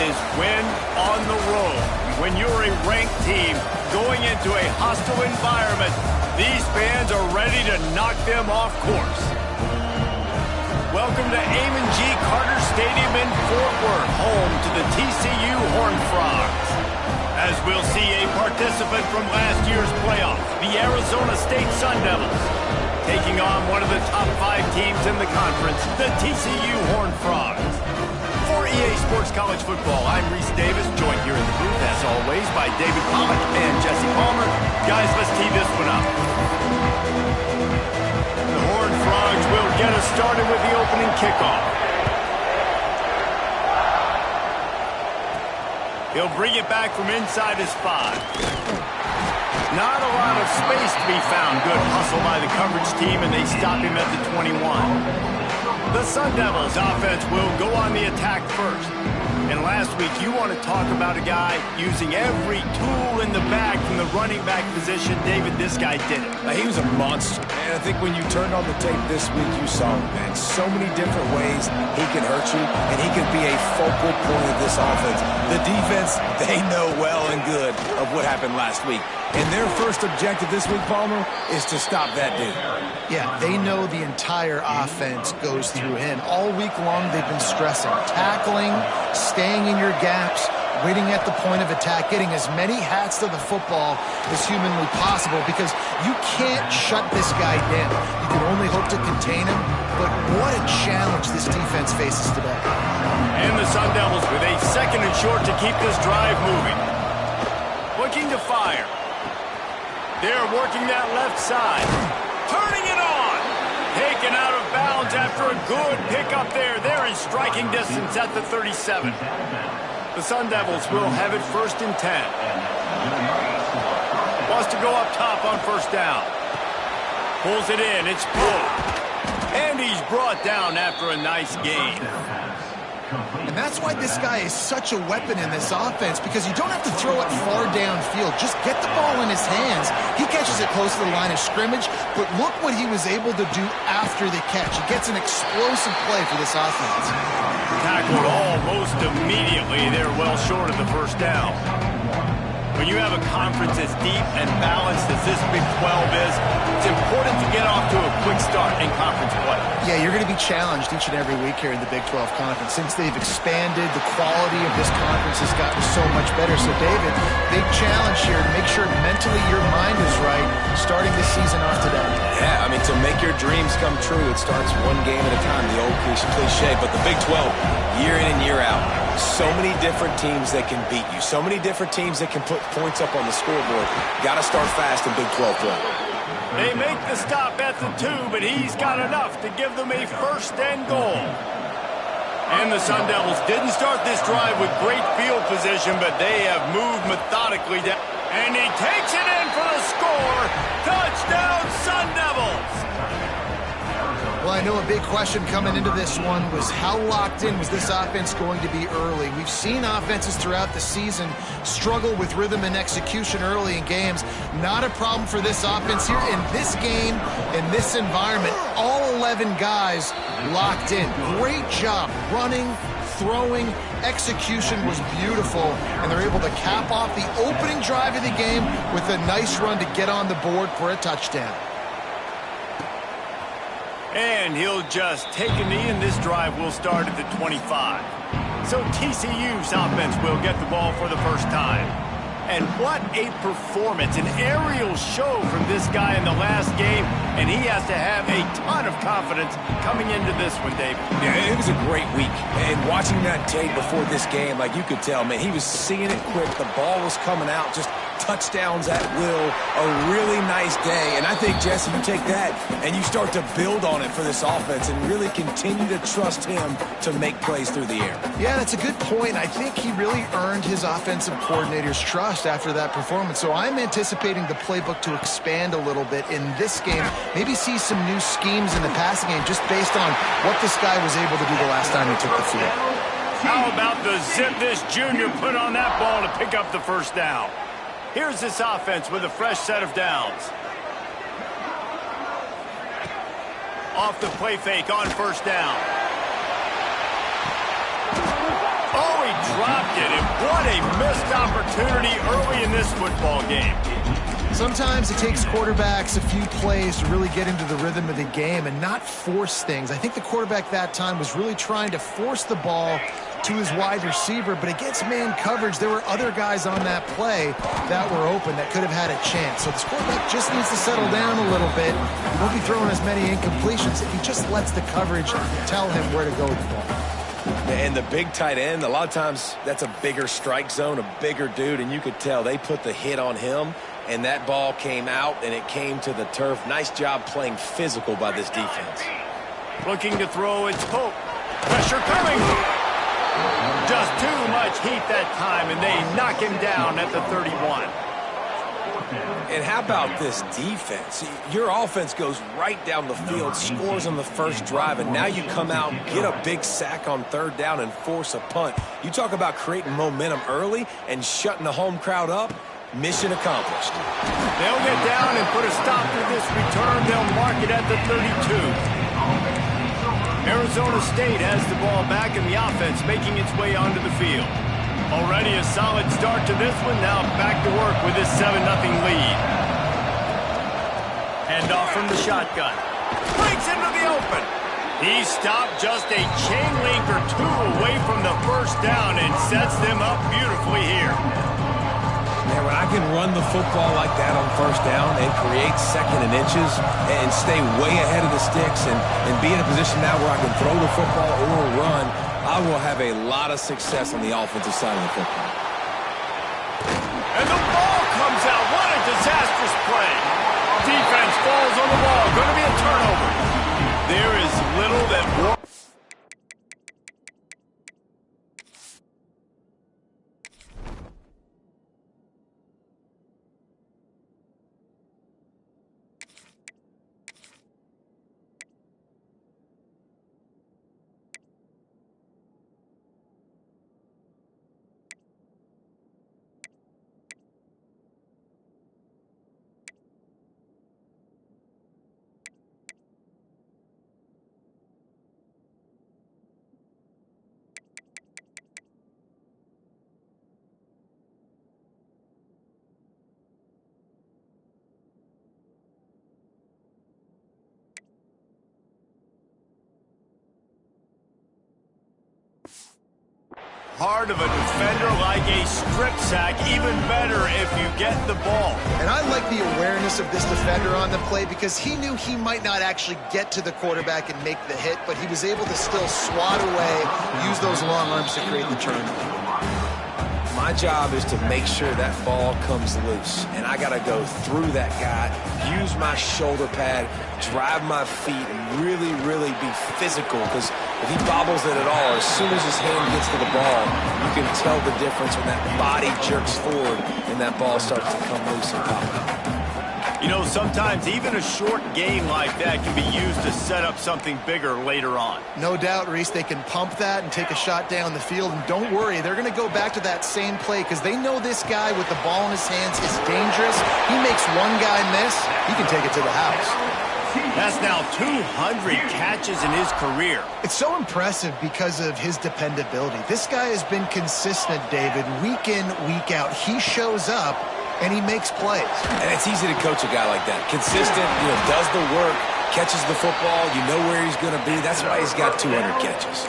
is win on the road. When you're a ranked team going into a hostile environment, these fans are ready to knock them off course. Welcome to Amon G. Carter Stadium in Fort Worth, home to the TCU Horned Frogs. As we'll see a participant from last year's playoff, the Arizona State Sun Devils, taking on one of the top 5 teams in the conference, the TCU Horned Frogs. For EA Sports College Football, I'm Reese Davis, joined here in the booth, as always, by David Pollack and Jesse Palmer. Guys, let's tee this one up. The Horned Frogs will get us started with the opening kickoff. He'll bring it back from inside his 5. Not a lot of space to be found. Good hustle by the coverage team, and they stop him at the 21. The Sun Devils offense will go on the attack first. And last week, you want to talk about a guy using every tool in the bag from the running back position. David, this guy did it. He was a monster. And I think when you turned on the tape this week, you saw him, man. So many different ways he can hurt you, and he can be a focal point of this offense. The defense, they know well and good of what happened last week. And their first objective this week, Palmer, is to stop that dude. Yeah, they know the entire offense goes through him. All week long, they've been stressing tackling, staying in your gaps, waiting at the point of attack, getting as many hats to the football as humanly possible, because you can't shut this guy down. You can only hope to contain him, but what a challenge this defense faces today. And the Sun Devils with a 2nd and short to keep this drive moving. Looking to fire. They're working that left side. Turning it on. Taken out of bounds after a good pickup there. They're in striking distance at the 37. The Sun Devils will have it 1st and 10. Wants to go up top on 1st down. Pulls it in. It's pulled. And he's brought down after a nice gain. And that's why this guy is such a weapon in this offense, because you don't have to throw it far downfield. Just get the ball in his hands. He catches it close to the line of scrimmage, but look what he was able to do after the catch. He gets an explosive play for this offense. Tackled almost immediately. They're well short of the 1st down. When you have a conference as deep and balanced as this Big 12 is, it's important to get off to a quick start in conference play. Yeah, you're going to be challenged each and every week here in the Big 12 Conference. Since they've expanded, the quality of this conference has gotten so much better. So, David, big challenge here to make sure mentally your mind is right starting this season off today. Yeah, I mean, to make your dreams come true, it starts one game at a time, the old cliche. But the Big 12, year in and year out, so many different teams that can beat you, so many different teams that can put points up on the scoreboard. Got to start fast in Big 12 play. They make the stop at the 2, but he's got enough to give them a 1st and goal. And the Sun Devils didn't start this drive with great field position, but they have moved methodically down. And he takes it in for the score. Touchdown, Sun Devils! Well, I know a big question coming into this one was how locked in was this offense going to be early? We've seen offenses throughout the season struggle with rhythm and execution early in games. Not a problem for this offense here. In this game, in this environment, all 11 guys locked in. Great job running, throwing, execution was beautiful, and they're able to cap off the opening drive of the game with a nice run to get on the board for a touchdown. And he'll just take a knee, and this drive will start at the 25. So TCU's offense will get the ball for the 1st time. And what a performance, an aerial show from this guy in the last game, and he has to have a ton of confidence coming into this one, David. Yeah, it was a great week. And watching that tape before this game, like you could tell, man, he was seeing it quick. The ball was coming out, just touchdowns at will, a really nice day. And I think, Jesse, you take that and you start to build on it for this offense and really continue to trust him to make plays through the air. Yeah, that's a good point. I think he really earned his offensive coordinator's trust after that performance. So I'm anticipating the playbook to expand a little bit in this game, maybe see some new schemes in the passing game just based on what this guy was able to do the last time he took the field. How about the zip this junior put on that ball to pick up the 1st down? Here's this offense with a fresh set of downs. Off the play fake on 1st down. Oh, he dropped missed opportunity early in this football game. Sometimes it takes quarterbacks a few plays to really get into the rhythm of the game and not force things. I think the quarterback that time was really trying to force the ball to his wide receiver, but against man coverage, there were other guys on that play that were open that could have had a chance. So this quarterback just needs to settle down a little bit. He won't be throwing as many incompletions if he just lets the coverage tell him where to go with the ball. And the big tight end, a lot of times that's a bigger strike zone, a bigger dude, and you could tell they put the hit on him, and that ball came out, and it came to the turf. Nice job playing physical by this defense. Looking to throw, it's Pope. Pressure coming. Just too much heat that time, and they knock him down at the 31. And how about this defense? Your offense goes right down the field, scores on the first drive, and now you come out, get a big sack on third down, and force a punt. You talk about creating momentum early and shutting the home crowd up. Mission accomplished. They'll get down and put a stop to this return. They'll mark it at the 32. Arizona State has the ball back, and the offense making its way onto the field. Already a solid start to this one. Now back to work with this 7-0 lead. Handoff from the shotgun. Breaks into the open. He stopped just a chain link or two away from the first down and sets them up beautifully here. Man, when I can run the football like that on first down and create second and inches and stay way ahead of the sticks and be in a position now where I can throw the football or run, I will have a lot of success on the offensive side of the football. And the ball comes out. What a disastrous play. Defense falls on the ball. Going to be a turnover. There is little that works. Hard of a defender like a strip sack, even better if you get the ball. And I like the awareness of this defender on the play because he knew he might not actually get to the quarterback and make the hit, but he was able to still swat away, use those long arms to create the turnover. My job is to make sure that ball comes loose, and I got to go through that guy, use my shoulder pad, drive my feet, and really, really be physical, because if he bobbles it at all, as soon as his hand gets to the ball, you can tell the difference when that body jerks forward and that ball starts to come loose and pop out. You know, sometimes even a short game like that can be used to set up something bigger later on. No doubt, Reese, they can pump that and take a shot down the field. And don't worry, they're going to go back to that same play because they know this guy with the ball in his hands is dangerous. He makes one guy miss, he can take it to the house. That's now 200 catches in his career. It's so impressive because of his dependability. This guy has been consistent, David, week in, week out. He shows up and he makes plays. And it's easy to coach a guy like that. Consistent, does the work, catches the football, you know where he's going to be. That's why he's got 200 catches.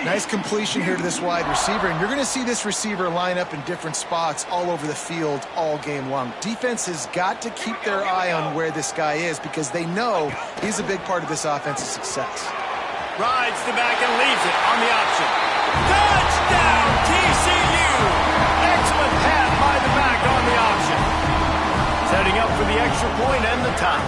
Nice completion here to this wide receiver, and you're going to see this receiver line up in different spots all over the field all game long. Defense has got to keep their eye on where this guy is because they know he's a big part of this offense's success. Rides the back and leaves it on the option. Touchdown, TCU! Excellent pass by the back on the option. Setting up for the extra point and the tie.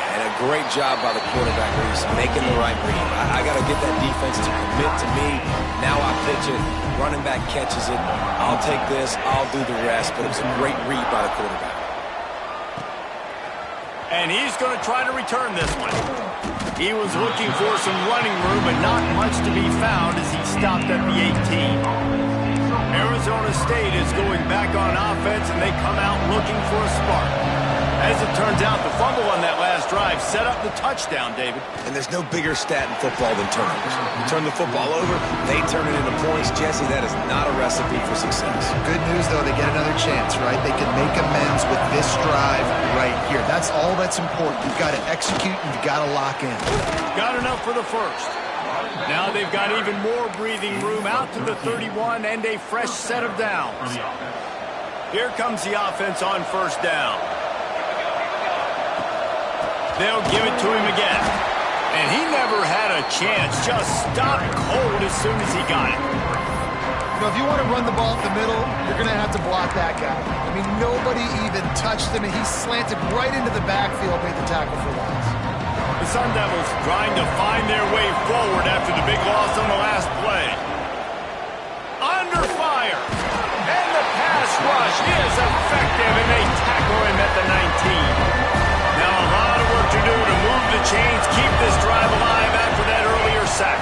And a great job by the quarterback, Reese, making the right read. I got to get that defense to commit to me. Now I pitch it. Running back catches it. I'll take this. I'll do the rest. But it was a great read by the quarterback. And he's going to try to return this one. He was looking for some running room, but not much to be found as he stopped at the 18. Arizona State is going back on offense, and they come out looking for a spark. As it turns out, the fumble on that last drive set up the touchdown, David. And there's no bigger stat in football than turnovers. You turn the football over, they turn it into points. Jesse, that is not a recipe for success. Good news, though, they get another chance, right? They can make amends with this drive right here. That's all that's important. You've got to execute and you've got to lock in. Got enough for the first. Now they've got even more breathing room out to the 31 and a fresh set of downs. Here comes the offense on first down. They'll give it to him again. And he never had a chance. Just stopped cold as soon as he got it. You know, if you want to run the ball up the middle, you're going to have to block that guy. I mean, nobody even touched him, and he slanted right into the backfield, made the tackle for loss. The Sun Devils trying to find their way forward after the big loss on the last play. Under fire. And the pass rush is effective, and they tackle him at the 19. Now a lot of work to do to move the chains, keep this drive alive after that earlier sack.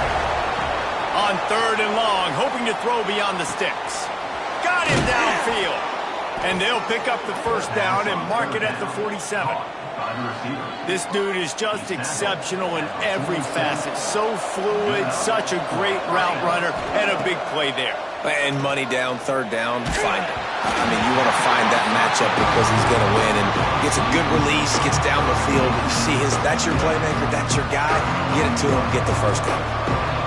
On third and long, hoping to throw beyond the sticks. Got him downfield. And they'll pick up the first down and mark it at the 47. This dude is just exceptional in every facet. So fluid, such a great route runner, and a big play there. And money down, third down, find him. I mean, you want to find that matchup because he's going to win and gets a good release, gets down the field. You see that's your playmaker, that's your guy. Get it to him, get the first down.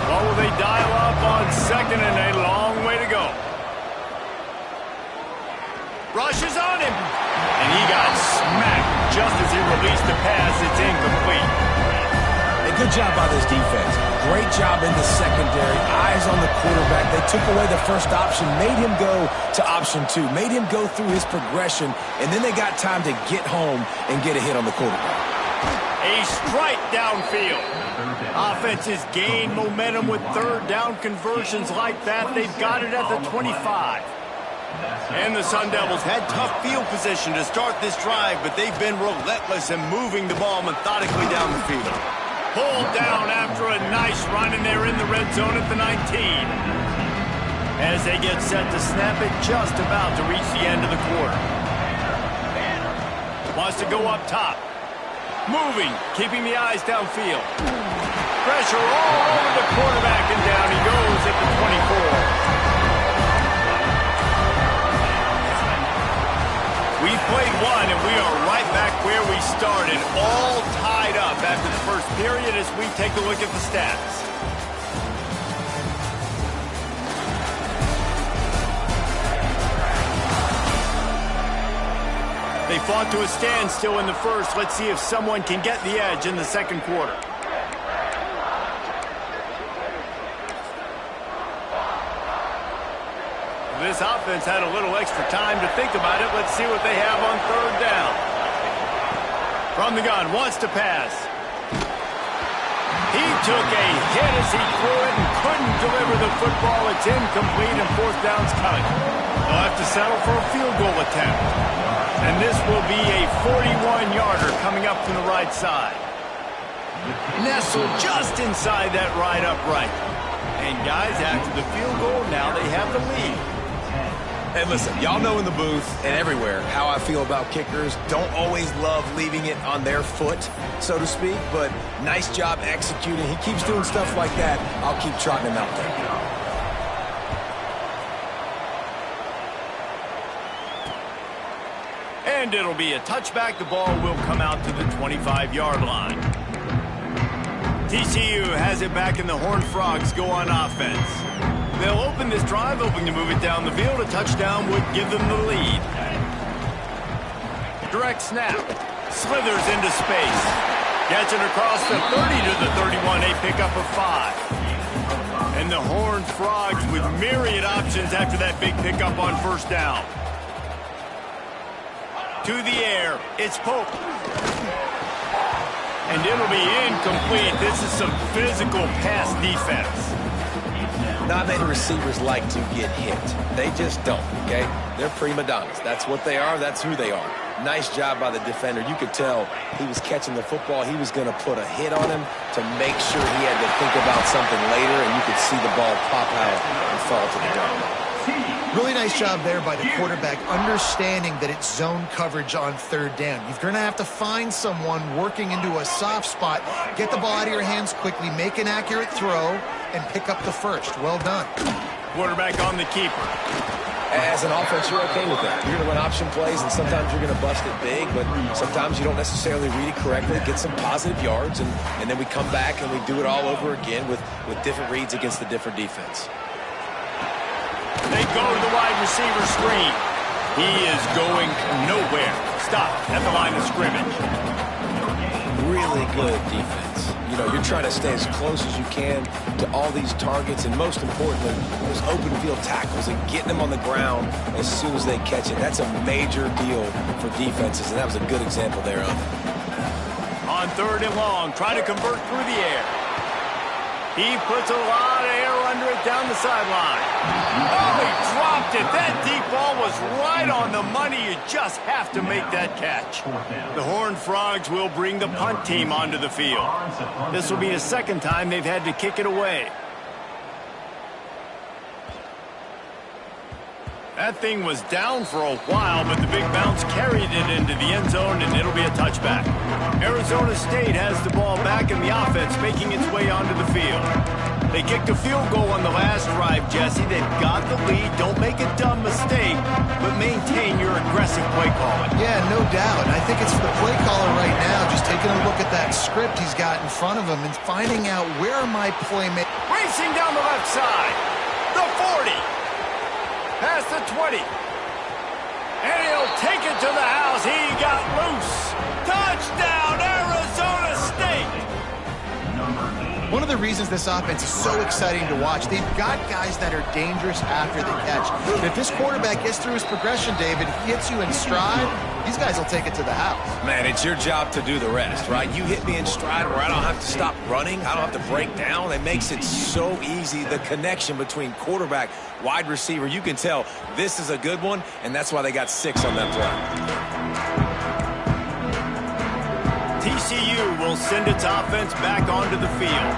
Well, will they dial up on second and a long way to go? Rushes on him. And he got smacked just as he released the pass. It's incomplete. And good job by this defense. Great job in the secondary. Eyes on the quarterback. They took away the first option, made him go to option 2, made him go through his progression, and then they got time to get home and get a hit on the quarterback. A strike downfield. Offenses gain momentum with third down conversions like that. They've got it at the 25. And the Sun Devils had tough field position to start this drive, but they've been relentless in moving the ball methodically down the field. Pulled down after a nice run, and they're in the red zone at the 19. As they get set to snap it, just about to reach the end of the quarter. Wants to go up top. Moving, keeping the eyes downfield. Pressure all over the quarterback, and down he goes at the 24. We've played one, and we are right back where we started, all tied up after the first period as we take a look at the stats. They fought to a standstill in the first. Let's see if someone can get the edge in the second quarter. This offense had a little extra time to think about it. Let's see what they have on third down. From the gun, wants to pass. He took a hit as he threw it and couldn't deliver the football. It's incomplete and fourth down's coming. They'll have to settle for a field goal attempt. And this will be a 41-yarder coming up from the right side. Nestled just inside that right upright. And guys, after the field goal, now they have the lead. And listen, y'all know in the booth and everywhere how I feel about kickers. Don't always love leaving it on their foot, so to speak, but nice job executing. He keeps doing stuff like that. I'll keep trotting him out there. And it'll be a touchback. The ball will come out to the 25-yard line. TCU has it back, and the Horned Frogs go on offense. They'll open this drive, hoping to move it down the field. A touchdown would give them the lead. Direct snap. Slithers into space. Gets it across the 30 to the 31. A pickup of 5. And the Horned Frogs with myriad options after that big pickup on first down. To the air. It's Pope. And it'll be incomplete. This is some physical pass defense. Not many receivers like to get hit. They just don't, okay? They're prima donnas. That's what they are. That's who they are. Nice job by the defender. You could tell he was catching the football. He was going to put a hit on him to make sure he had to think about something later, and you could see the ball pop out and fall to the ground. Really nice job there by the quarterback, understanding that it's zone coverage on third down. You're going to have to find someone working into a soft spot, get the ball out of your hands quickly, make an accurate throw, and pick up the first. Well done. Quarterback on the keeper. As an offense, you're okay with that. You're going to run option plays, and sometimes you're going to bust it big, but sometimes you don't necessarily read it correctly, get some positive yards, and then we come back and we do it all over again with different reads against the different defense. They go to the wide receiver screen. He is going nowhere. Stop at the line of scrimmage. Really good defense. You know, you're trying to stay as close as you can to all these targets, and most importantly, those open field tackles and getting them on the ground as soon as they catch it. That's a major deal for defenses, and that was a good example there of it. On third and long, try to convert through the air. He puts a lot of air under it down the sideline. Oh, he dropped it. That deep ball was right on the money. You just have to make that catch. The Horned Frogs will bring the punt team onto the field. This will be the second time they've had to kick it away. That thing was down for a while, but the big bounce carried it into the end zone, and it'll be a touchback. Arizona State has the ball back in the offense, making its way onto the field. They kicked a field goal on the last drive, Jesse. They've got the lead. Don't make a dumb mistake, but maintain your aggressive play calling. Yeah, no doubt. I think it's the play caller right now, just taking a look at that script he's got in front of him and finding out where are my playmakers. Racing down the left side. The 40. Past the 20. And he'll take it to the house. He got loose. Touchdown, Arizona State. One of the reasons this offense is so exciting to watch, they've got guys that are dangerous after the catch. And if this quarterback gets through his progression, David, he hits you in stride, these guys will take it to the house. Man, it's your job to do the rest, right? You hit me in stride where I don't have to stop running. I don't have to break down. It makes it so easy, the connection between quarterback, wide receiver. You can tell this is a good one, and that's why they got 6 on that play. TCU will send its offense back onto the field.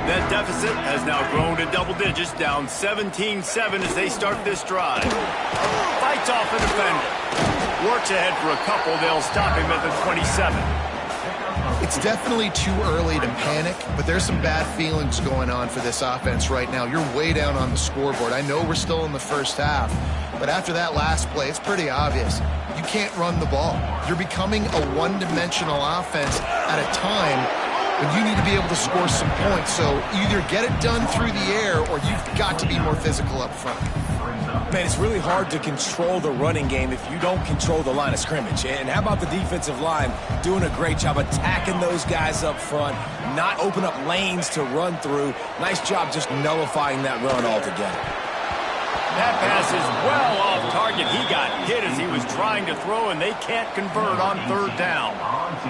That deficit has now grown to double digits, down 17-7 as they start this drive. Fights off a defender. Works ahead for a couple. They'll stop him at the 27. It's definitely too early to panic, but there's some bad feelings going on for this offense right now. You're way down on the scoreboard. I know we're still in the first half, but after that last play, it's pretty obvious. You can't run the ball. You're becoming a one-dimensional offense at a time when you need to be able to score some points. So either get it done through the air or you've got to be more physical up front. Man, it's really hard to control the running game if you don't control the line of scrimmage. And how about the defensive line doing a great job attacking those guys up front, not open up lanes to run through. Nice job just nullifying that run altogether. That pass is well off target. He got hit as he was trying to throw, and they can't convert on third down.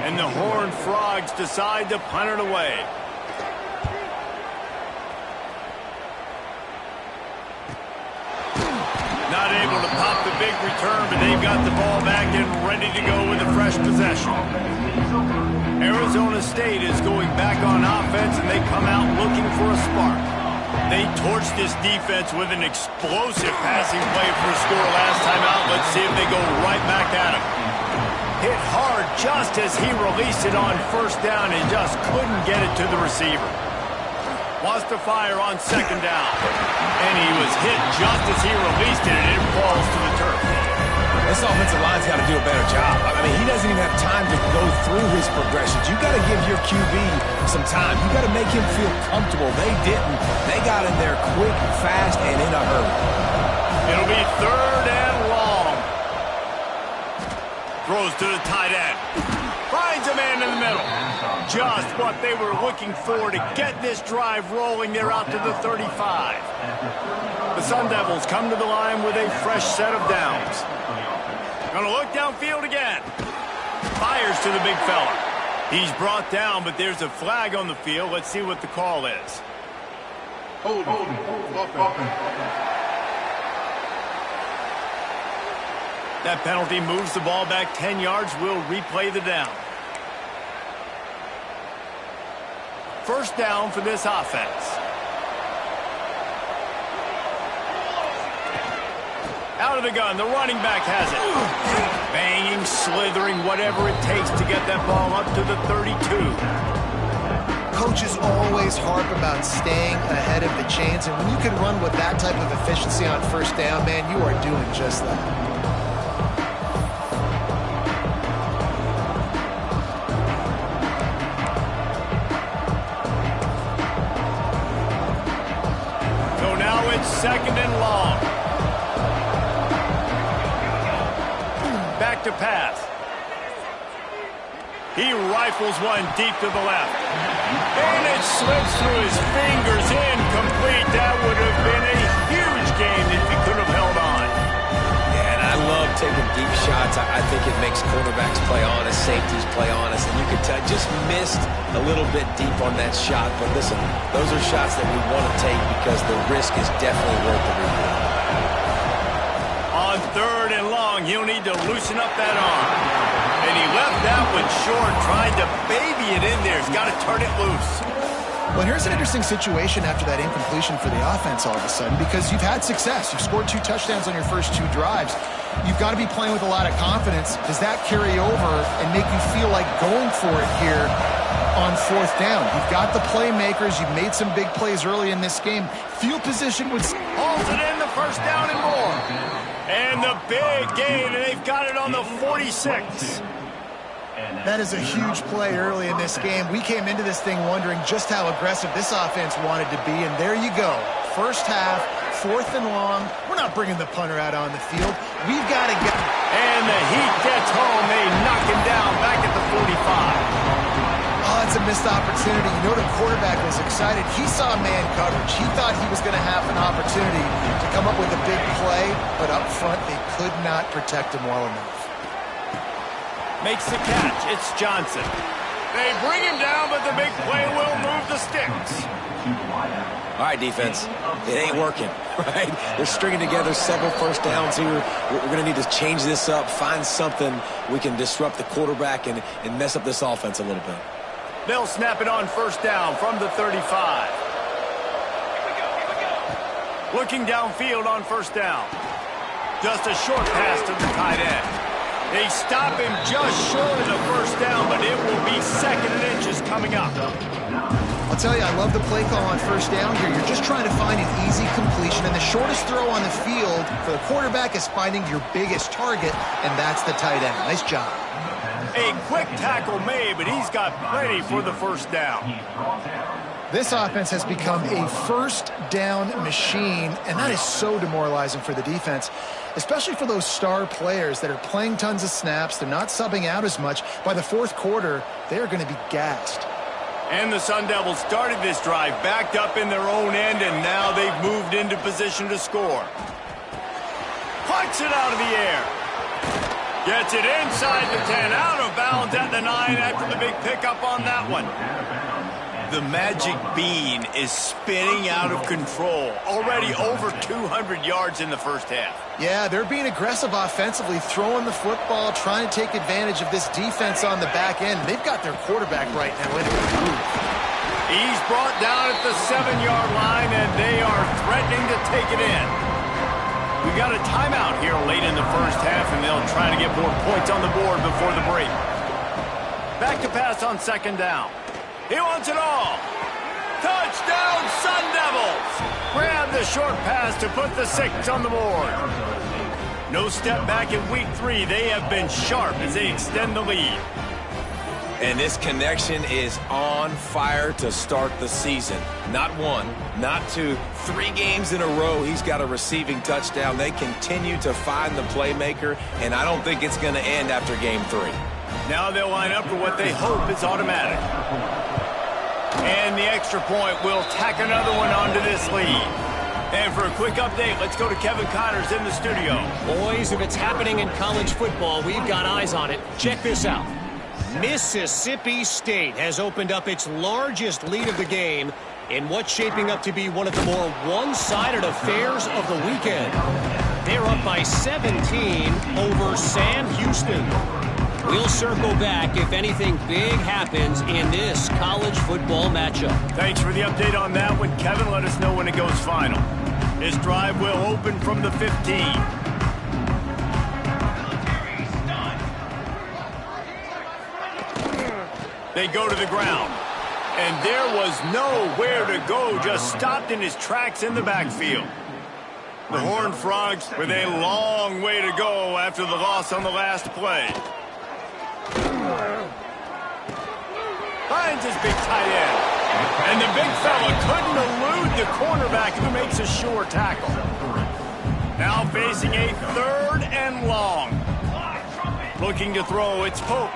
And the Horned Frogs decide to punt it away. Not able to pop the big return, but they've got the ball back and ready to go with a fresh possession. Arizona State is going back on offense, and they come out looking for a spark. They torched this defense with an explosive passing play for a score last time out. Let's see if they go right back at him. Hit hard just as he released it on first down and just couldn't get it to the receiver. Wants to fire on second down. And he was hit just as he released it, and it falls to the turf. This offensive line's got to do a better job. I mean, he doesn't even have time to go through his progressions. You got to give your QB some time. You got to make him feel comfortable. They didn't. They got in there quick, fast, and in a hurry. It'll be third and long. Throws to the tight end. Finds a man in the middle. Just what they were looking for to get this drive rolling. They're out to the 35. The Sun Devils come to the line with a fresh set of downs. Gonna look downfield again. Fires to the big fella. He's brought down, but there's a flag on the field. Let's see what the call is. Hold. That penalty moves the ball back 10 yards. We'll replay the down. First down for this offense. Out of the gun, the running back has it. Banging, slithering, whatever it takes to get that ball up to the 32. Coaches always harp about staying ahead of the chains, and when you can run with that type of efficiency on first down, man, you are doing just that. So now it's second and long. Back to pass. He rifles one deep to the left. And it slips through his fingers, incomplete. That would have been a huge game if he could have held on. Yeah, and I love taking deep shots. I think it makes quarterbacks play honest, safeties play honest, and you can tell just missed a little bit deep on that shot. But listen, those are shots that we want to take because the risk is definitely worth the reward. On third and long, he'll need to loosen up that arm. And he left that one short, trying to baby it in there. He's got to turn it loose. Well, here's an interesting situation after that incompletion for the offense all of a sudden, because you've had success. You've scored 2 touchdowns on your first 2 drives. You've got to be playing with a lot of confidence. Does that carry over and make you feel like going for it here on fourth down? You've got the playmakers. You've made some big plays early in this game. Field position would... Holds it in, the first down and more. And the big gain, and they've got it on the 46. That is a huge play early in this game. We came into this thing wondering just how aggressive this offense wanted to be, and there you go. First half, fourth and long. We're not bringing the punter out on the field. We've got to get... And the heat gets home. They knock him down back at the 45. Oh, it's a missed opportunity. You know the quarterback was excited. He saw man coverage. He thought he was going to have an opportunity to come up with a big play, but up front they could not protect him well enough. Makes the catch. It's Johnson. They bring him down, but the big play will move the sticks. All right, defense. It ain't working, right? They're stringing together several first downs here. We're going to need to change this up, find something we can disrupt the quarterback and mess up this offense a little bit. They'll snap it on first down from the 35. Looking downfield on first down. Just a short pass to the tight end. They stop him just short of the first down, but it will be second and inches coming up. I'll tell you, I love the play call on first down here. You're just trying to find an easy completion, and the shortest throw on the field for the quarterback is finding your biggest target, and that's the tight end. Nice job. A quick tackle made, but he's got plenty for the first down. This offense has become a first down machine, and that is so demoralizing for the defense, especially for those star players that are playing tons of snaps. They're not subbing out as much. By the fourth quarter, they're going to be gassed. And the Sun Devils started this drive backed up in their own end, and now they've moved into position to score. Puts it out of the air. Gets it inside the 10, out of bounds at the 9 after the big pickup on that one. The magic bean is spinning out of control. Already over 200 yards in the first half. Yeah, they're being aggressive offensively, throwing the football, trying to take advantage of this defense on the back end. They've got their quarterback right now in the groove. He's brought down at the 7-yard line, and they are threatening to take it in. We got a timeout here late in the first half, and they'll try to get more points on the board before the break. Back to pass on second down. He wants it all. Touchdown, Sun Devils! Grab the short pass to put the 6 on the board. No step back in week 3. They have been sharp as they extend the lead. And this connection is on fire to start the season. Not 1, not 2, 3 games in a row he's got a receiving touchdown. They continue to find the playmaker, and I don't think it's going to end after game 3. Now they'll line up for what they hope is automatic. And the extra point will tack another one onto this lead. And for a quick update, let's go to Kevin Connors in the studio. Boys, if it's happening in college football, we've got eyes on it. Check this out. Mississippi State has opened up its largest lead of the game in what's shaping up to be one of the more one-sided affairs of the weekend. They're up by 17 over Sam Houston. We'll circle back if anything big happens in this college football matchup. Thanks for the update on that one, Kevin. Let us know when it goes final. This drive will open from the 15. They go to the ground. And there was nowhere to go, just stopped in his tracks in the backfield. The Horned Frogs with a long way to go after the loss on the last play. Finds his big tight end. And the big fella couldn't elude the cornerback who makes a sure tackle. Now facing a 3rd and long. Looking to throw, it's Pope.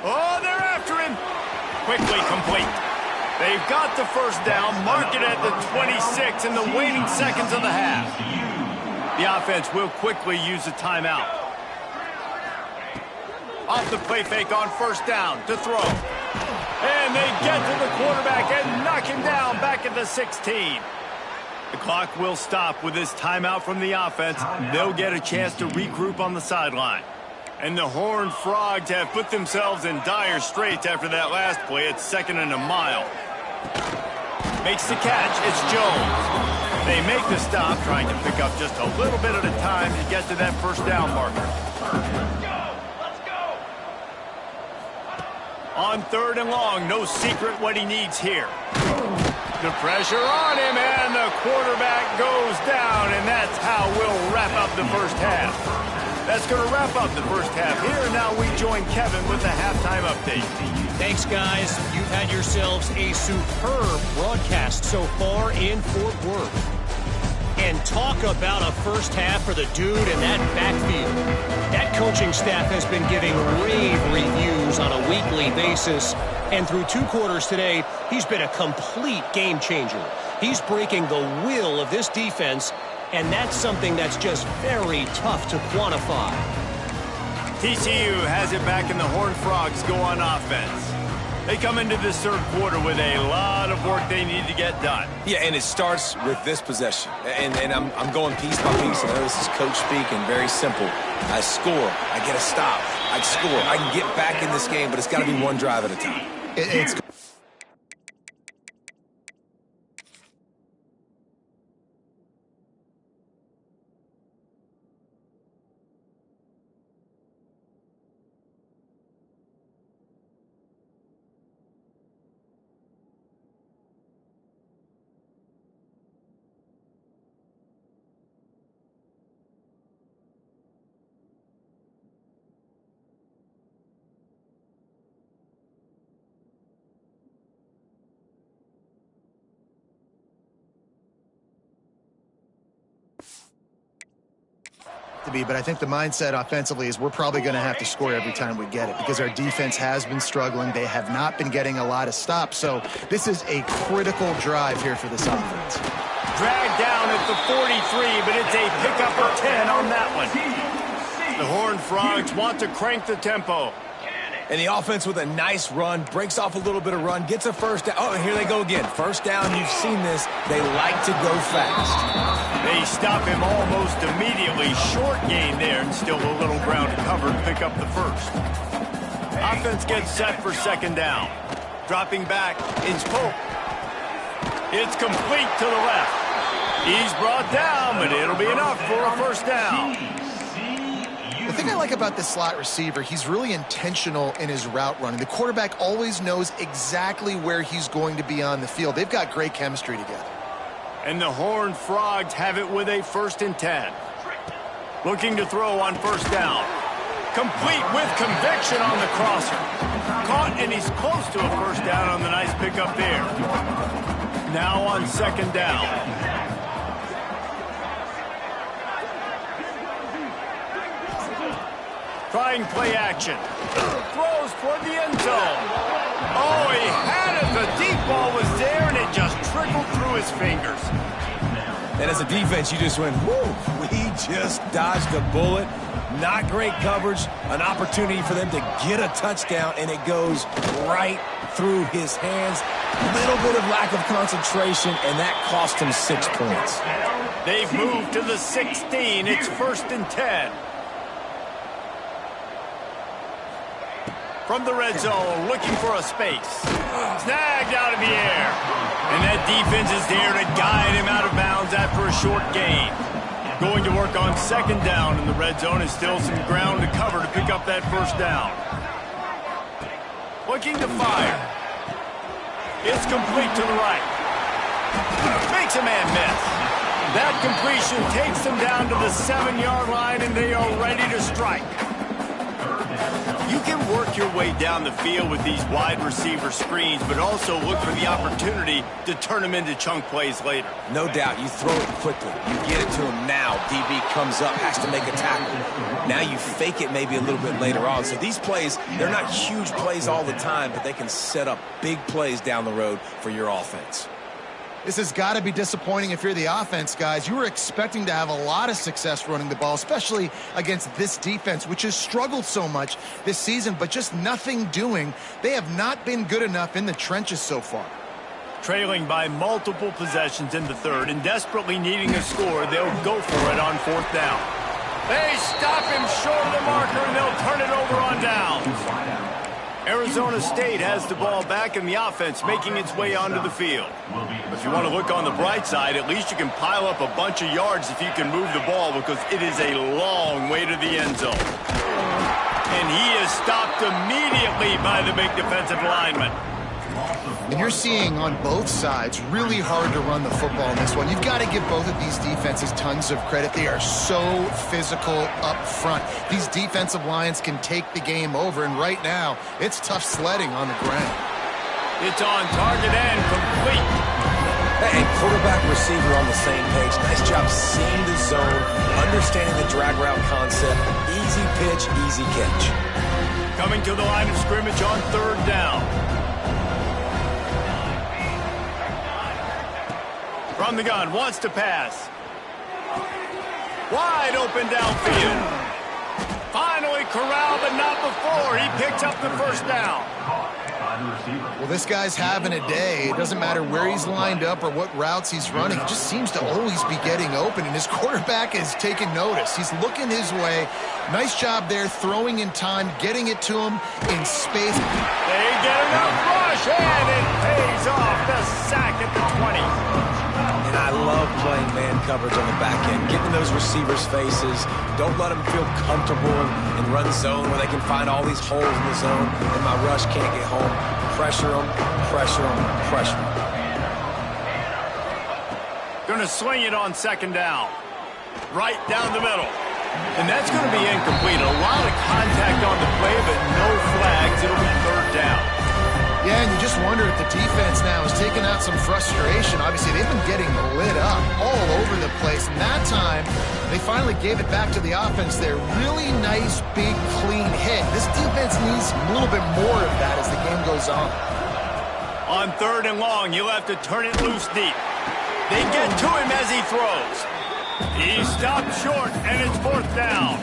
Oh, they're after him. Quickly complete. They've got the first down, mark it at the 26 in the waning seconds of the half. The offense will quickly use a timeout. Off the play fake on first down to throw. And they get to the quarterback and knock him down back at the 16. The clock will stop with this timeout from the offense. They'll get a chance to regroup on the sideline. And the Horned Frogs have put themselves in dire straits after that last play. It's 2nd and a mile. Makes the catch. It's Jones. They make the stop, trying to pick up just a little bit at a time to get to that first down marker. Let's go! On 3rd and long, no secret what he needs here. The pressure on him, and the quarterback goes down, and that's how we'll wrap up the first half. That's going to wrap up the first half here. Now we join Kevin with the halftime update. Thanks, guys. You've had yourselves a superb broadcast so far in Fort Worth. And talk about a first half for the dude in that backfield. That coaching staff has been giving rave reviews on a weekly basis. And through 2 quarters today, he's been a complete game changer. He's breaking the will of this defense, and that's something that's just very tough to quantify. TCU has it back, and the Horned Frogs go on offense. They come into this 3rd quarter with a lot of work they need to get done. Yeah, and it starts with this possession. And I'm going piece by piece. I know this is coach speak and very simple. I score. I get a stop. I score. I can get back in this game, but it's got to be one drive at a time. It's to be, but I think the mindset offensively is we're probably going to have to score every time we get it because our defense has been struggling. They have not been getting a lot of stops, so this is a critical drive here for this offense. Dragged down at the 43, but it's a pickup of 10 on that one. The Horned Frogs want to crank the tempo. And the offense with a nice run, breaks off a little bit of run, gets a first down. Oh, and here they go again. First down, you've seen this. They like to go fast. They stop him almost immediately. Short gain there, and still a little ground to cover to pick up the first. Offense gets set for 2nd down. Dropping back is Pope. It's complete to the left. He's brought down, but it'll be enough for a first down. The thing I like about this slot receiver, he's really intentional in his route running. The quarterback always knows exactly where he's going to be on the field. They've got great chemistry together. And the Horned Frogs have it with a 1st and 10. Looking to throw on first down. Complete with conviction on the crosser. Caught, and he's close to a first down on the nice pickup there. Now on 2nd down. Trying play action. Throws toward the end zone. Oh, he had it. The deep ball was there, and it just trickled through his fingers. And as a defense, you just went, whoo, we just dodged a bullet. Not great coverage. An opportunity for them to get a touchdown, and it goes right through his hands. Little bit of lack of concentration, and that cost him 6 points. They've moved to the 16. It's 1st and 10. From the red zone, looking for a space. Snagged out of the air. And that defense is there to guide him out of bounds after a short gain. Going to work on 2nd down in the red zone, is still some ground to cover to pick up that first down. Looking to fire. It's complete to the right. Makes a man miss. That completion takes them down to the 7-yard line, and they are ready to strike. You can work your way down the field with these wide receiver screens, but also look for the opportunity to turn them into chunk plays later. No doubt. You throw it quickly. You get it to him now. DB comes up, has to make a tackle. Now you fake it maybe a little bit later on. So these plays, they're not huge plays all the time, but they can set up big plays down the road for your offense. This has got to be disappointing if you're the offense, guys. You were expecting to have a lot of success running the ball, especially against this defense, which has struggled so much this season, but just nothing doing. They have not been good enough in the trenches so far. Trailing by multiple possessions in the third and desperately needing a score, they'll go for it on 4th down. They stop him short of the marker, and they'll turn it over on down. Arizona State has the ball back in the offense, making its way onto the field. If you want to look on the bright side, at least you can pile up a bunch of yards if you can move the ball, because it is a long way to the end zone. And he is stopped immediately by the big defensive lineman. And you're seeing on both sides really hard to run the football in this one. You've got to give both of these defenses tons of credit. They are so physical up front. These defensive lines can take the game over, and right now it's tough sledding on the ground. It's on target and complete. Hey, quarterback receiver on the same page. Nice job seeing the zone, understanding the drag route concept. Easy pitch, easy catch. Coming to the line of scrimmage on 3rd down. From the gun, wants to pass. Wide open downfield. Finally corralled, but not before. He picks up the 1st down. Well, this guy's having a day. It doesn't matter where he's lined up or what routes he's running. He just seems to always be getting open, and his quarterback is taking notice. He's looking his way. Nice job there, throwing in time, getting it to him in space. They get enough rush, and it pays off. The sack at the 20. And I love playing man coverage on the back end, getting those receivers' faces. Don't let them feel comfortable and run zone where they can find all these holes in the zone, and my rush can't get home. Pressure them, pressure them, pressure them. Going to swing it on 2nd down. Right down the middle. And that's going to be incomplete. A lot of contact on the play, but no flags. It'll be 3rd down. Yeah, and you just wonder if the defense now is taking out some frustration. Obviously, they've been getting lit up all over the place. And that time, they finally gave it back to the offense there. Really nice, big, clean hit. This defense needs a little bit more of that as the game goes on. On 3rd and long, you'll have to turn it loose deep. They get to him as he throws. He stopped short, and it's 4th down.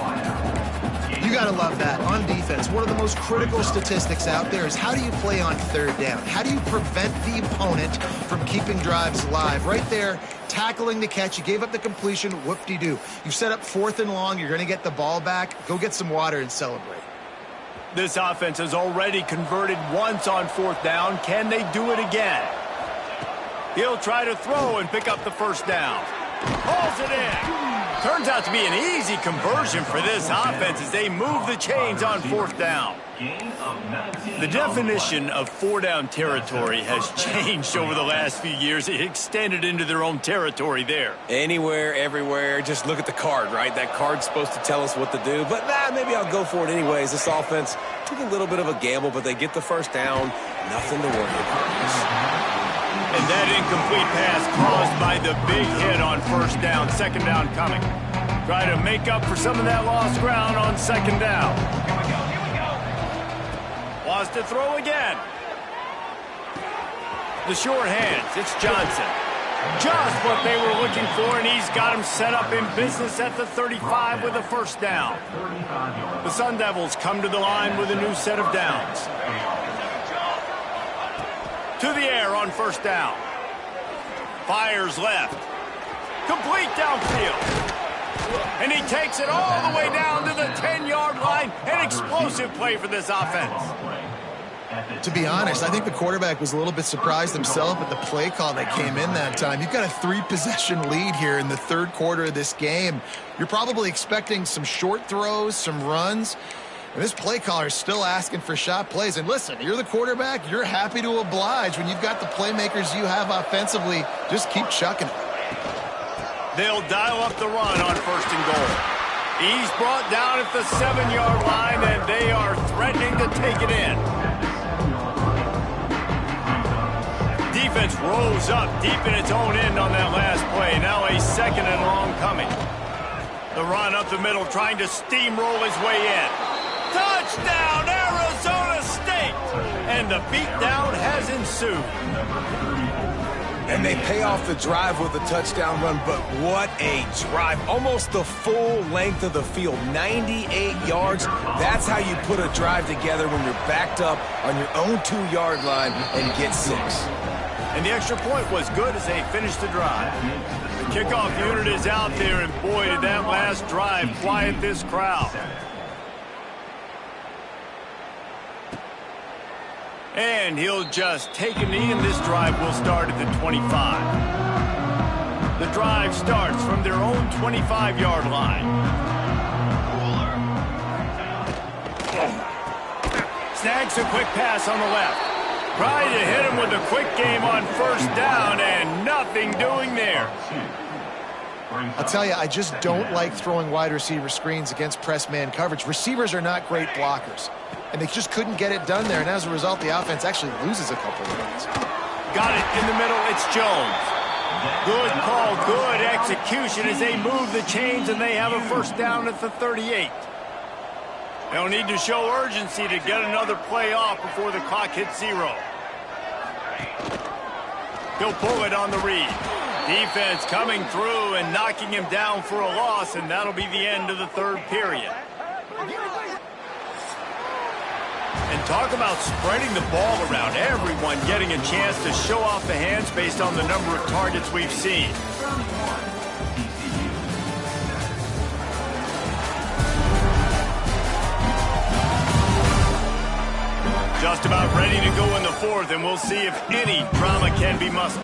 You got to love that on defense. One of the most critical statistics out there is how do you play on 3rd down? How do you prevent the opponent from keeping drives alive? Right there, tackling the catch. You gave up the completion. Whoop-de-doo. You set up 4th and long. You're going to get the ball back. Go get some water and celebrate. This offense has already converted once on 4th down. Can they do it again? He'll try to throw and pick up the 1st down. Hauls it in. Turns out to be an easy conversion for this offense as they move the chains on 4th down. The definition of 4-down territory has changed over the last few years. It extended into their own territory there. Anywhere, everywhere, just look at the card, right? That card's supposed to tell us what to do, but maybe I'll go for it anyways. This offense took a little bit of a gamble, but they get the 1st down. Nothing to worry about. And that incomplete pass caused by the big hit on 1st down. 2nd down coming. Try to make up for some of that lost ground on 2nd down. Wants to throw again. The short hands. It's Johnson. Just what they were looking for, and he's got him set up in business at the 35 with a 1st down. The Sun Devils come to the line with a new set of downs. To the air on 1st down. Fires left. Complete downfield. And he takes it all the way down to the 10-yard line. An explosive play for this offense. To be honest, I think the quarterback was a little bit surprised himself at the play call that came in that time. You've got a 3-possession lead here in the 3rd quarter of this game. You're probably expecting some short throws, some runs. And this play caller is still asking for shot plays. And listen, you're the quarterback. You're happy to oblige when you've got the playmakers you have offensively. Just keep chucking it. They'll dial up the run on 1st and goal. He's brought down at the 7-yard line, and they are threatening to take it in. Defense rose up deep in its own end on that last play. Now a 2nd and long coming. The run up the middle, trying to steamroll his way in. Touchdown, Arizona State! And the beatdown has ensued. And they pay off the drive with a touchdown run, but what a drive. Almost the full length of the field, 98 yards. That's how you put a drive together when you're backed up on your own 2-yard line and get 6. And the extra point was good as they finished the drive. The kickoff unit is out there, and boy, did that last drive quiet this crowd. And he'll just take a knee, and this drive will start at the 25. The drive starts from their own 25-yard line. Snags a quick pass on the left. Tried to hit him with a quick game on 1st down, and nothing doing there. I'll tell you, I just don't like throwing wide receiver screens against press man coverage. Receivers are not great blockers, and they just couldn't get it done there, and as a result, the offense actually loses a couple of yards. Got it in the middle, it's Jones. Good call, good execution as they move the chains, and they have a 1st down at the 38. They'll need to show urgency to get another play off before the clock hits 0. He'll pull it on the read. Defense coming through and knocking him down for a loss, and that'll be the end of the 3rd period. And talk about spreading the ball around. Everyone getting a chance to show off the hands based on the number of targets we've seen. Just about ready to go in the 4th, and we'll see if any drama can be mustered.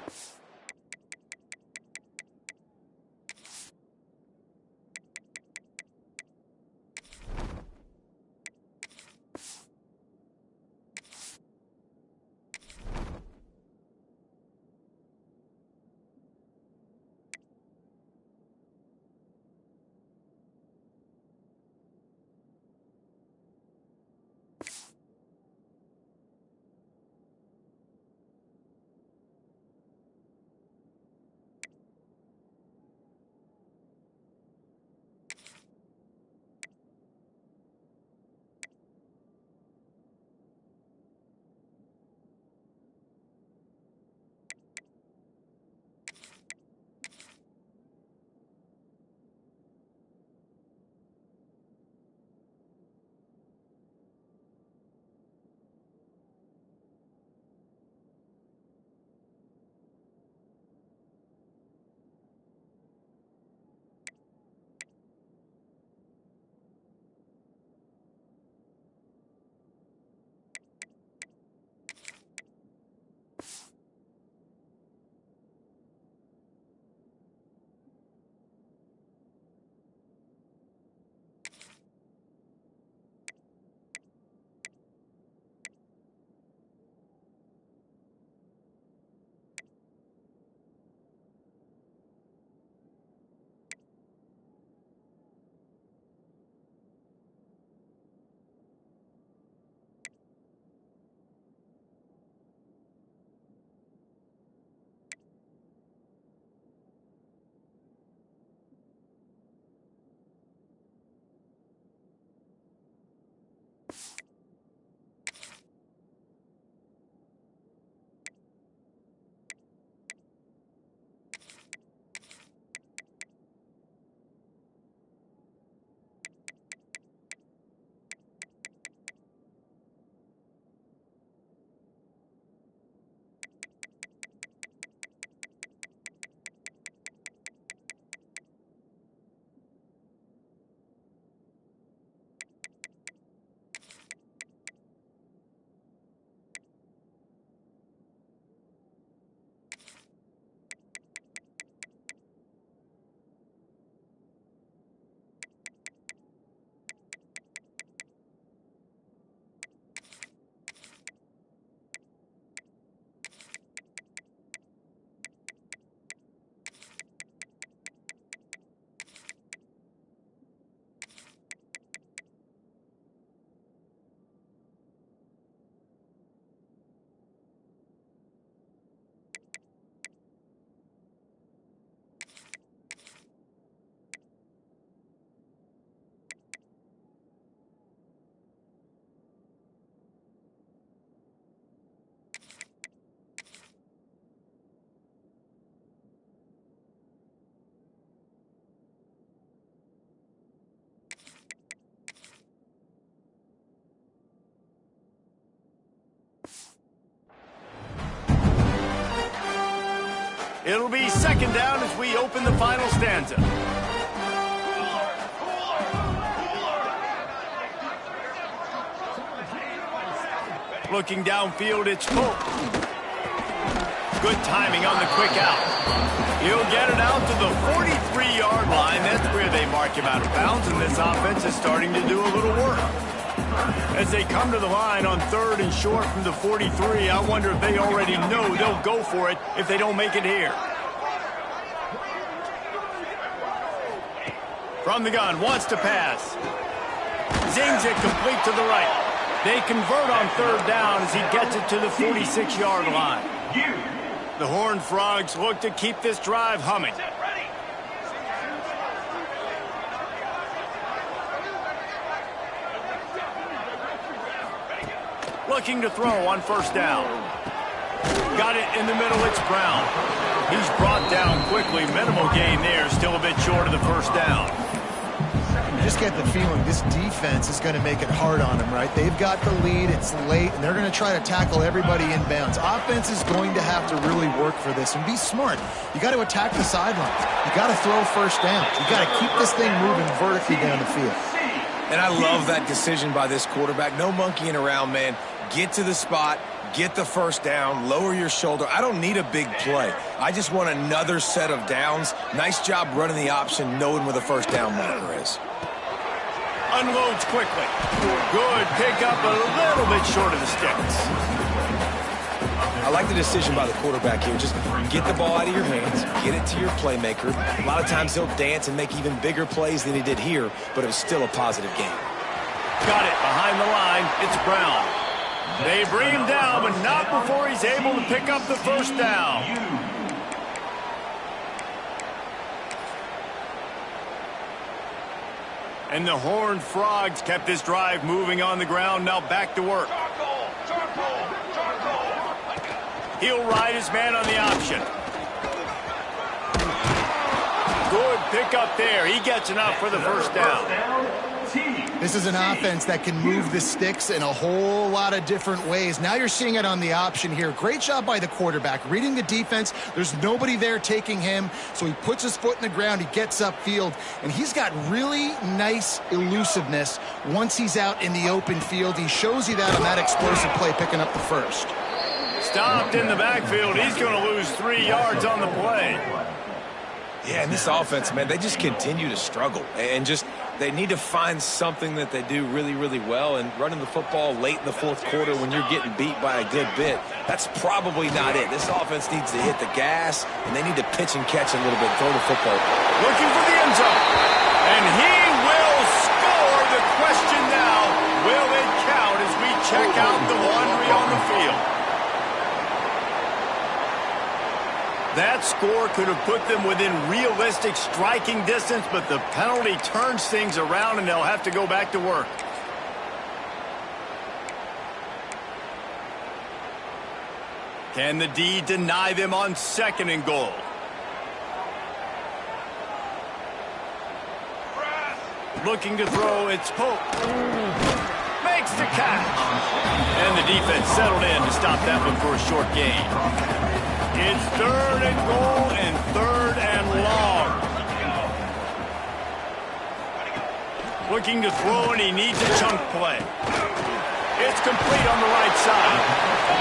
It'll be second down as we open the final stanza. Looking downfield, it's Pope. Good timing on the quick out. He'll get it out to the 43-yard line. That's where they mark him out of bounds, and this offense is starting to do a little work. As they come to the line on 3rd and short from the 43, I wonder if they already know they'll go for it if they don't make it here. From the gun, wants to pass. Zings it complete to the right. They convert on 3rd down as he gets it to the 46-yard line. The Horned Frogs look to keep this drive humming. Looking to throw on 1st down. Got it in the middle, it's Brown. He's brought down quickly. Minimal gain there, still a bit short of the 1st down. You just get the feeling this defense is going to make it hard on them, right? They've got the lead, it's late, and they're going to try to tackle everybody inbounds. Offense is going to have to really work for this and be smart. You got to attack the sidelines. You got to throw 1st down. You got to keep this thing moving vertically down the field. And I love that decision by this quarterback. No monkeying around, man. Get to the spot, get the 1st down, lower your shoulder. I don't need a big play. I just want another set of downs. Nice job running the option, knowing where the 1st down marker is. Unloads quickly. Good pickup, a little bit short of the sticks. I like the decision by the quarterback here. Just get the ball out of your hands, get it to your playmaker. A lot of times he'll dance and make even bigger plays than he did here, but it was still a positive game. Got it behind the line. It's Brown. They bring him down, but not before he's able to pick up the 1st down. And the Horned Frogs kept this drive moving on the ground. Now back to work. He'll ride his man on the option. Good pickup there. He gets enough for the 1st down. This is an offense that can move the sticks in a whole lot of different ways. Now you're seeing it on the option here. Great job by the quarterback. Reading the defense, there's nobody there taking him, so he puts his foot in the ground, he gets upfield, and he's got really nice elusiveness once he's out in the open field. He shows you that on that explosive play, picking up the 1st. Stopped in the backfield. He's going to lose 3 yards on the play. Yeah, and this offense, man, they just continue to struggle. And just, they need to find something that they do really, really well. And running the football late in the 4th quarter when you're getting beat by a good bit, that's probably not it. This offense needs to hit the gas, and they need to pitch and catch a little bit, throw the football. Looking for the end zone. And he will score. The question now, will it count as we check out the laundry on the field? That score could have put them within realistic striking distance, but the penalty turns things around, and they'll have to go back to work. Can the D deny them on 2nd and goal? Looking to throw, it's Pope. Makes the catch. And the defense settled in to stop that one for a short gain. It's 3rd and goal and 3rd and long. Looking to throw, and he needs a chunk play. It's complete on the right side.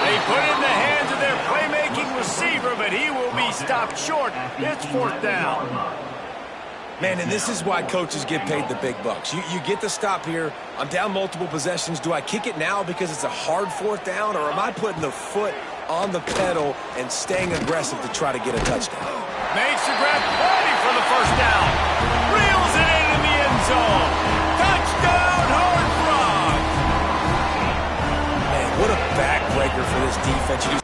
They put it in the hands of their playmaking receiver, but he will be stopped short. It's 4th down. Man, and this is why coaches get paid the big bucks. You get the stop here. I'm down multiple possessions. Do I kick it now because it's a hard 4th down, or am I putting the foot on the pedal and staying aggressive to try to get a touchdown? Makes the grab, ready for the 1st down. Reels it in the end zone. Touchdown, Horned Frogs. Man, what a backbreaker for this defense. You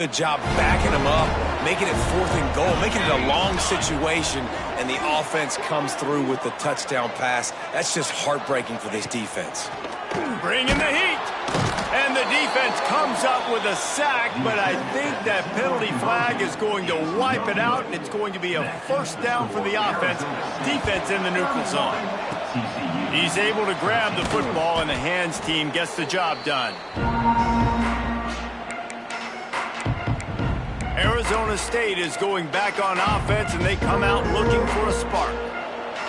good job backing them up, making it 4th and goal, making it a long situation, and the offense comes through with the touchdown pass. That's just heartbreaking for this defense. Bringing the heat. And the defense comes up with a sack, but I think that penalty flag is going to wipe it out, and it's going to be a first down for the offense. Defense in the neutral zone. He's able to grab the football, and the hands team gets the job done. Arizona State is going back on offense, and they come out looking for a spark.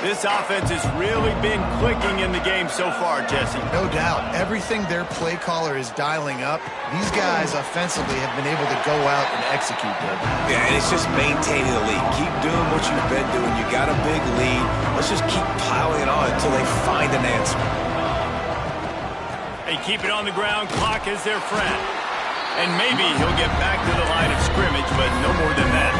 This offense has really been clicking in the game so far, Jesse. No doubt. Everything their play caller is dialing up, these guys offensively have been able to go out and execute them. Yeah, and it's just maintaining the lead. Keep doing what you've been doing. You got a big lead. Let's just keep piling it on until they find an answer. They keep it on the ground. Clock is their friend. And maybe he'll get back to the line of scrimmage, but no more than that.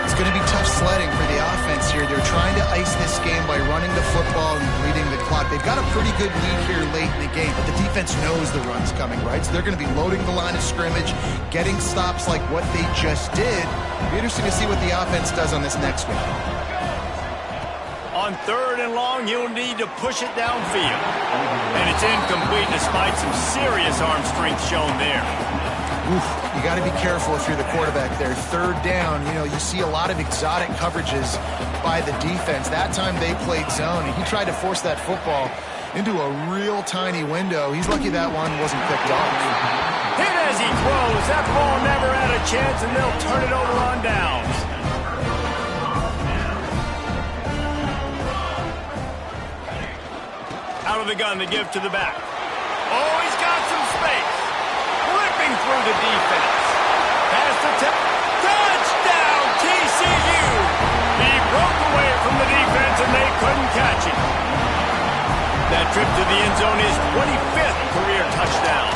It's going to be tough sledding for the offense here. They're trying to ice this game by running the football and bleeding the clock. They've got a pretty good lead here late in the game, but the defense knows the run's coming, right? So they're going to be loading the line of scrimmage, getting stops like what they just did. It'll be interesting to see what the offense does on this next one. On 3rd and long, you'll need to push it downfield. And it's incomplete despite some serious arm strength shown there. Oof, you got to be careful if you're the quarterback there. 3rd down, you see a lot of exotic coverages by the defense. That time they played zone, and he tried to force that football into a real tiny window. He's lucky that one wasn't picked off. Hit as he throws. That ball never had a chance, and they'll turn it over on downs. Out of the gun to give to the back. Oh, he's got some space. Ripping through the defense. Pass the touchdown, TCU. He broke away from the defense, and they couldn't catch him. That trip to the end zone is 25th career touchdown.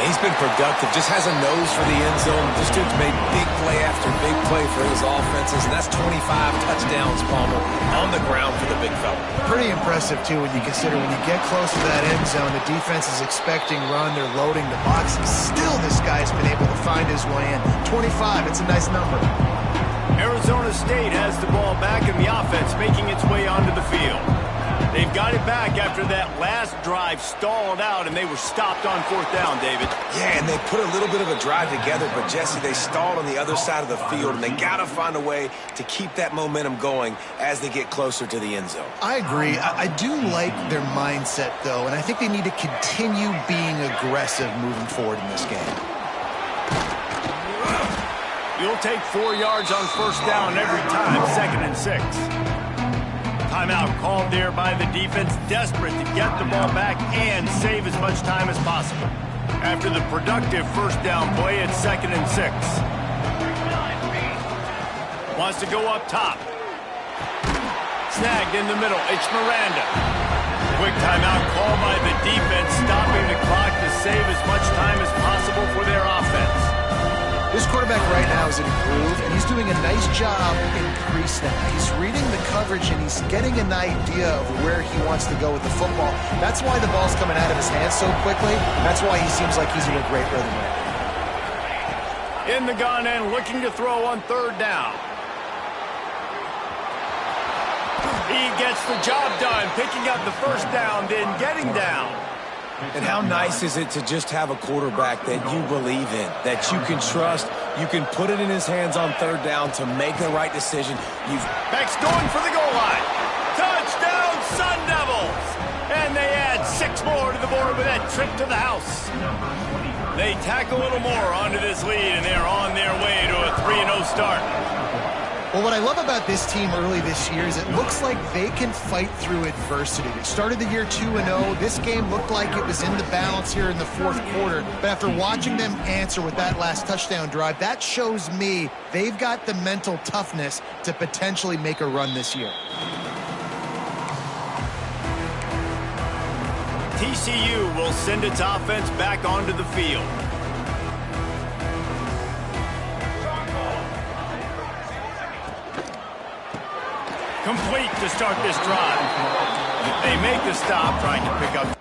He's been productive, just has a nose for the end zone. This dude's made big play after big play for his offenses, and that's 25 touchdowns, Palmer, on the ground for the big fella. Pretty impressive, too, when you consider when you get close to that end zone, the defense is expecting run, they're loading the box, and still this guy's been able to find his way in. 25, it's a nice number. Arizona State has the ball back, and the offense making its way onto the field. They've got it back after that last drive stalled out, and they were stopped on 4th down, David. Yeah, and they put a little bit of a drive together, but, Jesse, they stalled on the other side of the field, and they got to find a way to keep that momentum going as they get closer to the end zone. I agree. I do like their mindset, though, and I think they need to continue being aggressive moving forward in this game. You'll take 4 yards on 1st down every time, 2nd and 6. Timeout called there by the defense, desperate to get the ball back and save as much time as possible. After the productive 1st down play, it's 2nd and 6. Wants to go up top. Snagged in the middle. It's Miranda. Quick timeout called by the defense, stopping the clock to save as much time as possible for their offense. This quarterback right now is in a groove, and he's doing a nice job in pre-snap. He's reading the coverage, and he's getting an idea of where he wants to go with the football. That's why the ball's coming out of his hands so quickly. That's why he seems like he's in a great rhythm right now. In the gun and looking to throw on 3rd down. He gets the job done, picking up the 1st down, then getting down. And how nice is it to just have a quarterback that you believe in, that you can trust, you can put it in his hands on 3rd down to make the right decision. Beck's going for the goal line. Touchdown, Sun Devils! And they add 6 more to the board with that trip to the house. They tack a little more onto this lead, and they're on their way to a 3-0 start. Well, what I love about this team early this year is it looks like they can fight through adversity. They started the year 2-0. This game looked like it was in the balance here in the 4th quarter. But after watching them answer with that last touchdown drive, that shows me they've got the mental toughness to potentially make a run this year. TCU will send its offense back onto the field. Complete to start this drive. They make the stop, trying to pick up.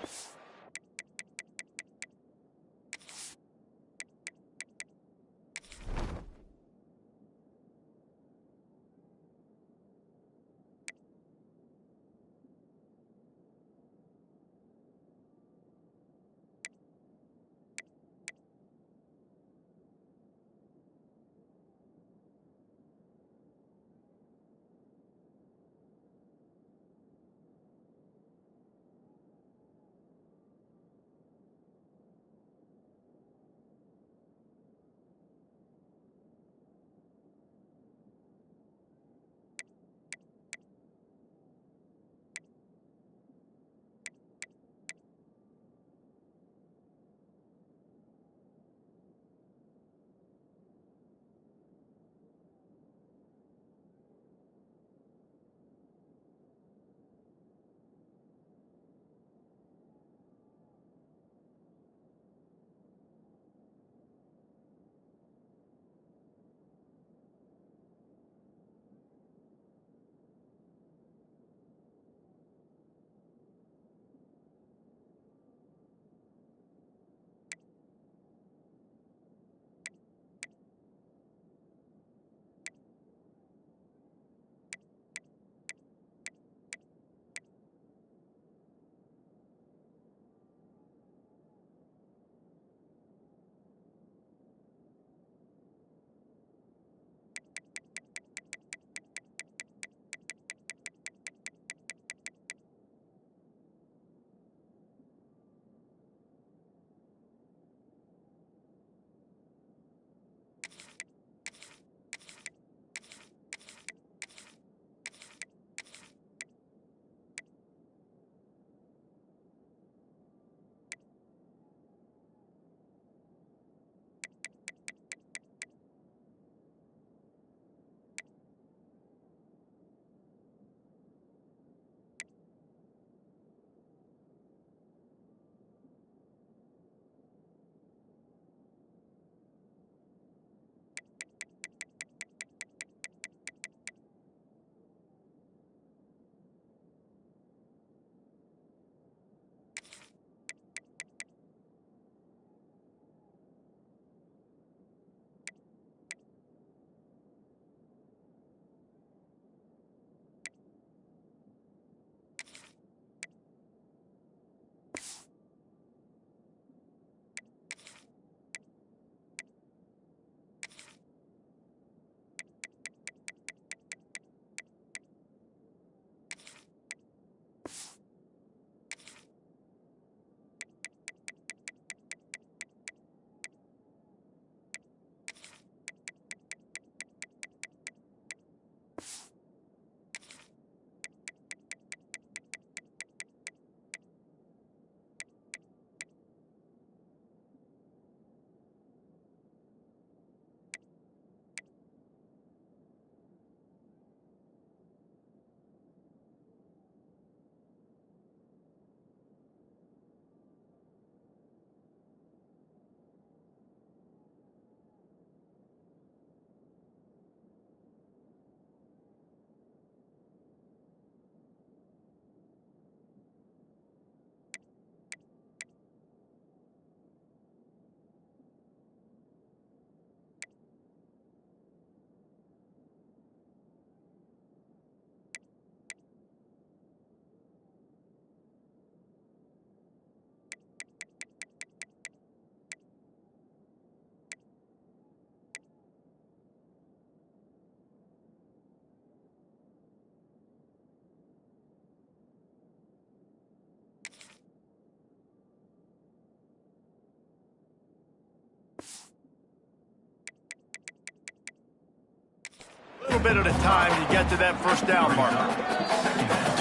bit at a time to get to that first down marker.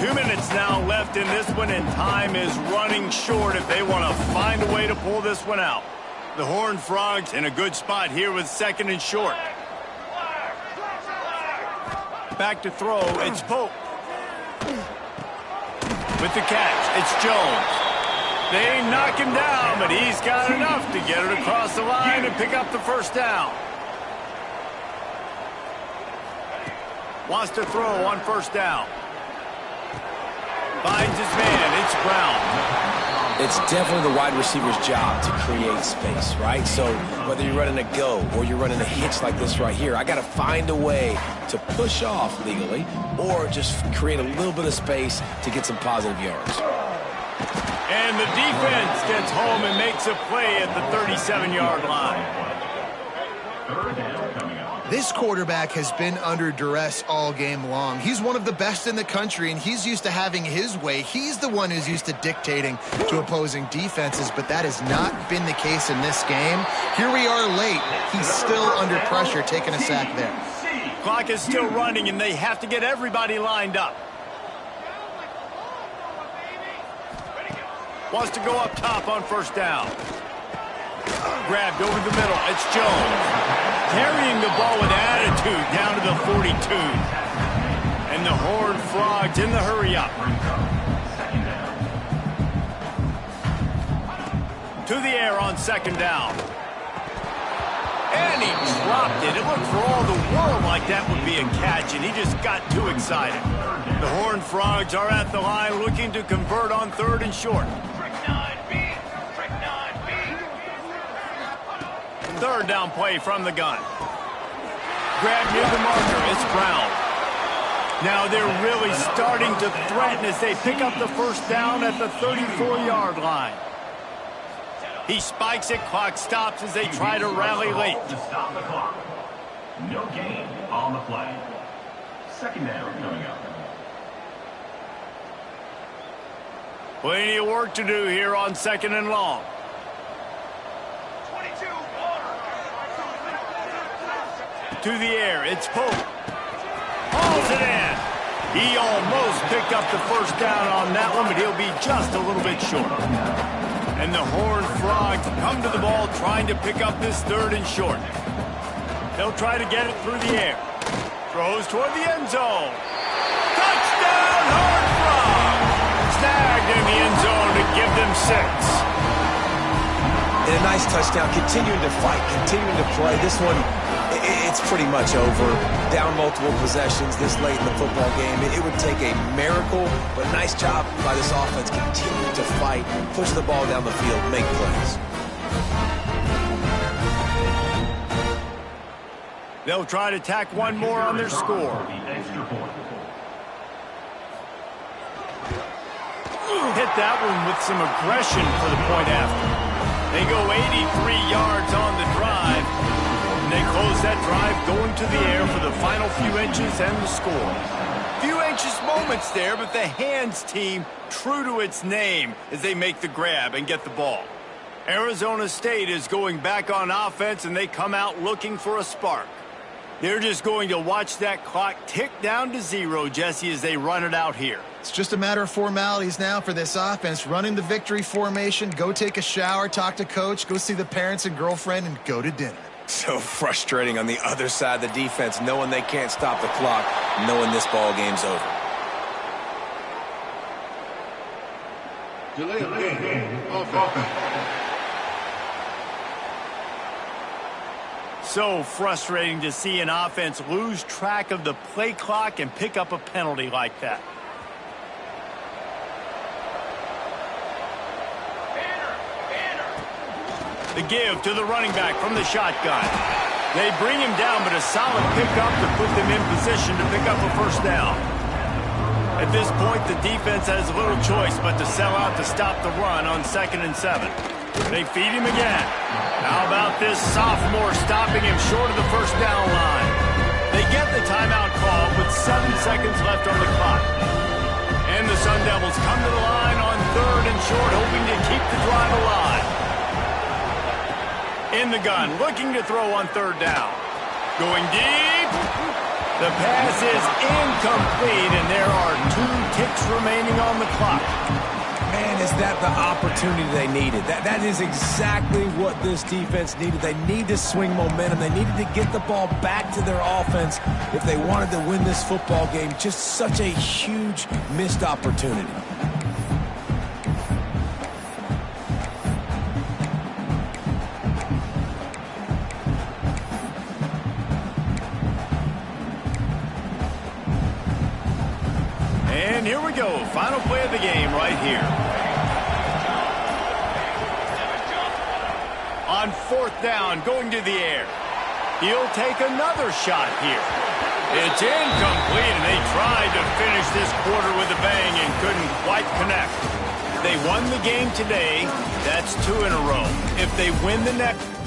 2 minutes now left in this one, and time is running short if they want to find a way to pull this one out. The Horned Frogs in a good spot here with 2nd and short. Back to throw, it's Pope. With the catch, it's Jones. They knock him down, but he's got enough to get it across the line and pick up the first down. Wants to throw on first down. Finds his man, it's Brown. It's definitely the wide receiver's job to create space, right? So whether you're running a go or you're running a hitch like this right here, I got to find a way to push off legally or just create a little bit of space to get some positive yards. And the defense gets home and makes a play at the 37-yard line. This quarterback has been under duress all game long. He's one of the best in the country, and he's used to having his way. He's the one who's used to dictating to opposing defenses, but that has not been the case in this game. Here we are late. He's still under pressure, taking a sack there. Clock is still running, and they have to get everybody lined up. Wants to go up top on first down. Grabbed over the middle. It's Jones. Carrying the ball with attitude down to the 42. And the Horned Frogs in the hurry up. To the air on 2nd down. And he dropped it. It looked for all the world like that would be a catch, and he just got too excited. The Horned Frogs are at the line looking to convert on 3rd and short. 3rd down play from the gun. Grab near the marker, it's Brown. Now they're really starting to threaten as they pick up the first down at the 34-yard line. He spikes it, clock stops as they try to rally late. Stop the clock. No gain on the play. 2nd down coming up. Plenty of work to do here on 2nd and long. To the air, it's Pope. Hauls it in. He almost picked up the first down on that one, but he'll be just a little bit short. And the Horned Frogs come to the ball trying to pick up this 3rd and short. They'll try to get it through the air. Throws toward the end zone. Touchdown, Horned Frogs! Snagged in the end zone to give them 6. And a nice touchdown, continuing to fight, continuing to play. This one, it's pretty much over. Down multiple possessions this late in the football game. It would take a miracle, but nice job by this offense continuing to fight, push the ball down the field, make plays. They'll try to tack one more on their score. Hit that one with some aggression for the point after. They go 83 yards on the drive. And they close that drive going to the air for the final few inches and the score. Few anxious moments there, but the hands team true to its name as they make the grab and get the ball. Arizona State is going back on offense, and they come out looking for a spark. They're just going to watch that clock tick down to 0, Jesse, as they run it out here. It's just a matter of formalities now for this offense. Running the victory formation, go take a shower, talk to coach, go see the parents and girlfriend, and go to dinner. So frustrating on the other side of the defense, knowing they can't stop the clock, knowing this ball game's over. Delay of game. Offense. So frustrating to see an offense lose track of the play clock and pick up a penalty like that. The give to the running back from the shotgun. They bring him down, but a solid pickup to put them in position to pick up a first down. At this point, the defense has little choice but to sell out to stop the run on 2nd and 7. They feed him again. How about this sophomore stopping him short of the first down line? They get the timeout call with 7 seconds left on the clock. And the Sun Devils come to the line on 3rd and short, hoping to keep the drive alive. In the gun, looking to throw on 3rd down. Going deep. The pass is incomplete, and there are 2 ticks remaining on the clock. Man, is that the opportunity they needed? That is exactly what this defense needed. They need to swing momentum. They needed to get the ball back to their offense if they wanted to win this football game. Just such a huge missed opportunity. And here we go. Final play of the game right here. On 4th down, going to the air. He'll take another shot here. It's incomplete, and they tried to finish this quarter with a bang and couldn't quite connect. They won the game today. That's 2 in a row. If they win the next...